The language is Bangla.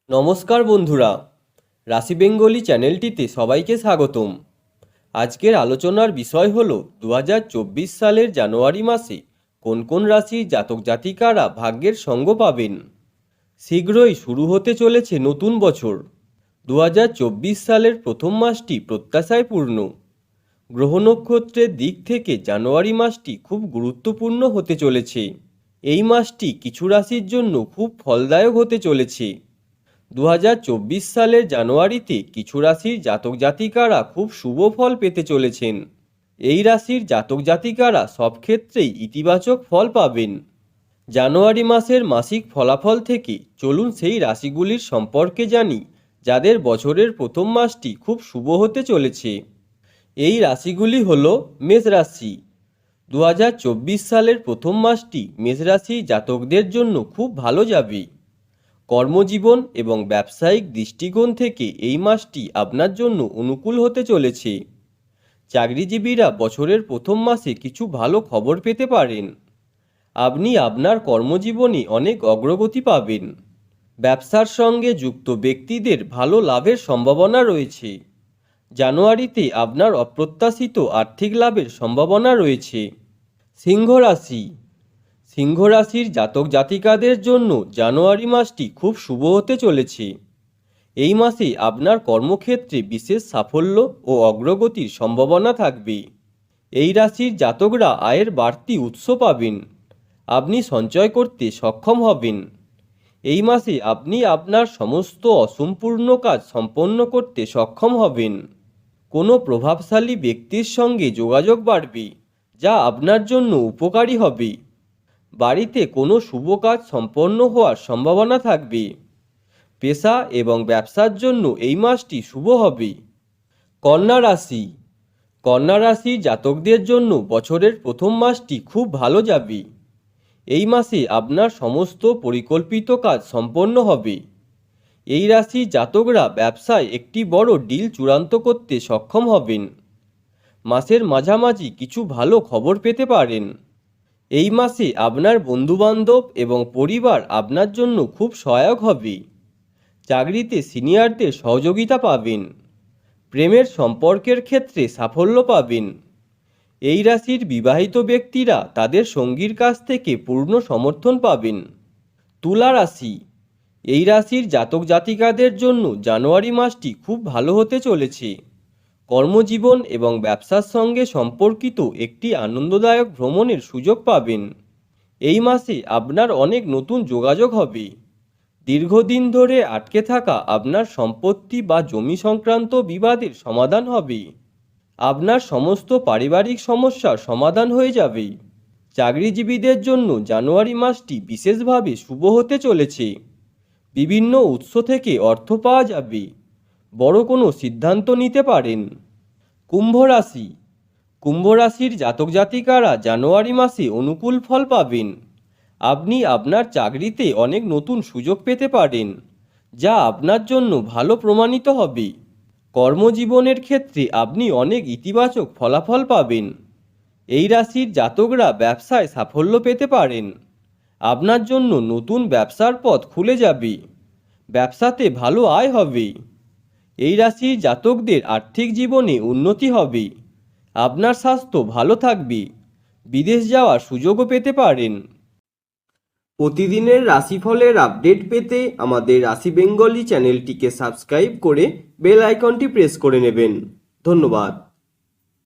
নমস্কার বন্ধুরা, রাশি বেঙ্গলি চ্যানেলটিতে সবাইকে স্বাগতম। আজকের আলোচনার বিষয় হল 2024 সালের জানুয়ারি মাসে কোন কোন রাশির জাতক জাতিকারা ভাগ্যের সঙ্গ পাবেন। শীঘ্রই শুরু হতে চলেছে নতুন বছর। 2024 সালের প্রথম মাসটি প্রত্যাশায় পূর্ণ। গ্রহ নক্ষত্রের দিক থেকে জানুয়ারি মাসটি খুব গুরুত্বপূর্ণ হতে চলেছে। এই মাসটি কিছু রাশির জন্য খুব ফলদায়ক হতে চলেছে। 2024 সালের জানুয়ারিতে কিছু রাশির জাতক জাতিকারা খুব শুভ ফল পেতে চলেছেন। এই রাশির জাতক জাতিকারা সব ক্ষেত্রেই ইতিবাচক ফল পাবেন। জানুয়ারি মাসের মাসিক ফলাফল থেকে চলুন সেই রাশিগুলির সম্পর্কে জানি যাদের বছরের প্রথম মাসটি খুব শুভ হতে চলেছে। এই রাশিগুলি হল মেষ রাশি। 2024 সালের প্রথম মাসটি মেষ রাশি জাতকদের জন্য খুব ভালো যাবে। কর্মজীবন এবং ব্যবসায়িক দৃষ্টিকোণ থেকে এই মাসটি আপনার জন্য অনুকূল হতে চলেছে। চাকরিজীবীরা বছরের প্রথম মাসে কিছু ভালো খবর পেতে পারেন। আপনি আপনার কর্মজীবনে অনেক অগ্রগতি পাবেন। ব্যবসার সঙ্গে যুক্ত ব্যক্তিদের ভালো লাভের সম্ভাবনা রয়েছে। জানুয়ারিতে আপনার অপ্রত্যাশিত আর্থিক লাভের সম্ভাবনা রয়েছে। সিংহ রাশি। সিংহ রাশির জাতক জাতিকাদের জন্য জানুয়ারি মাসটি খুব শুভ হতে চলেছে। এই মাসে আপনার কর্মক্ষেত্রে বিশেষ সাফল্য ও অগ্রগতির সম্ভাবনা থাকবে। এই রাশির জাতকরা আয়ের বাড়তি উৎস পাবেন। আপনি সঞ্চয় করতে সক্ষম হবেন। এই মাসে আপনি আপনার সমস্ত অসম্পূর্ণ কাজ সম্পন্ন করতে সক্ষম হবেন। কোনো প্রভাবশালী ব্যক্তির সঙ্গে যোগাযোগ বাড়বে, যা আপনার জন্য উপকারী হবে। বাড়িতে কোনো শুভ কাজ সম্পন্ন হওয়ার সম্ভাবনা থাকবে। পেশা এবং ব্যবসার জন্য এই মাসটি শুভ হবে। কন্যা রাশি। কন্যা রাশির জাতকদের জন্য বছরের প্রথম মাসটি খুব ভালো যাবে। এই মাসে আপনার সমস্ত পরিকল্পিত কাজ সম্পন্ন হবে। এই রাশির জাতকরা ব্যবসায় একটি বড় ডিল চূড়ান্ত করতে সক্ষম হবেন। মাসের মাঝামাঝি কিছু ভালো খবর পেতে পারেন। এই মাসে আপনার বন্ধুবান্ধব এবং পরিবার আপনার জন্য খুব সহায়ক হবে। চাকরিতে সিনিয়রদের সহযোগিতা পাবেন। প্রেমের সম্পর্কের ক্ষেত্রে সাফল্য পাবেন। এই রাশির বিবাহিত ব্যক্তিরা তাদের সঙ্গীর কাছ থেকে পূর্ণ সমর্থন পাবেন। তুলা রাশি। এই রাশির জাতক জাতিকাদের জন্য জানুয়ারি মাসটি খুব ভালো হতে চলেছে। কর্মজীবন এবং ব্যবসার সঙ্গে সম্পর্কিত একটি আনন্দদায়ক ভ্রমণের সুযোগ পাবেন। এই মাসে আপনার অনেক নতুন যোগাযোগ হবে। দীর্ঘদিন ধরে আটকে থাকা আপনার সম্পত্তি বা জমি সংক্রান্ত বিবাদের সমাধান হবে। আপনার সমস্ত পারিবারিক সমস্যার সমাধান হয়ে যাবে। চাকরিজীবীদের জন্য জানুয়ারি মাসটি বিশেষভাবে শুভ হতে চলেছে। বিভিন্ন উৎস থেকে অর্থ পাওয়া যাবে। বড় কোনো সিদ্ধান্ত নিতে পারেন। কুম্ভ রাশি। কুম্ভ রাশির জাতক জাতিকারা জানুয়ারি মাসে অনুকূল ফল পাবেন। আপনি আপনার চাকরিতে অনেক নতুন সুযোগ পেতে পারেন, যা আপনার জন্য ভালো প্রমাণিত হবে। কর্মজীবনের ক্ষেত্রে আপনি অনেক ইতিবাচক ফলাফল পাবেন। এই রাশির জাতকরা ব্যবসায় সাফল্য পেতে পারেন। আপনার জন্য নতুন ব্যবসার পথ খুলে যাবে। ব্যবসাতে ভালো আয় হবে। এই রাশির জাতকদের আর্থিক জীবনে উন্নতি হবে। আপনার স্বাস্থ্য ভালো থাকবে। বিদেশ যাওয়ার সুযোগও পেতে পারেন। প্রতিদিনের রাশিফলের আপডেট পেতে আমাদের রাশি বেঙ্গলি চ্যানেলটিকে সাবস্ক্রাইব করে বেল আইকনটি প্রেস করে নেবেন। ধন্যবাদ।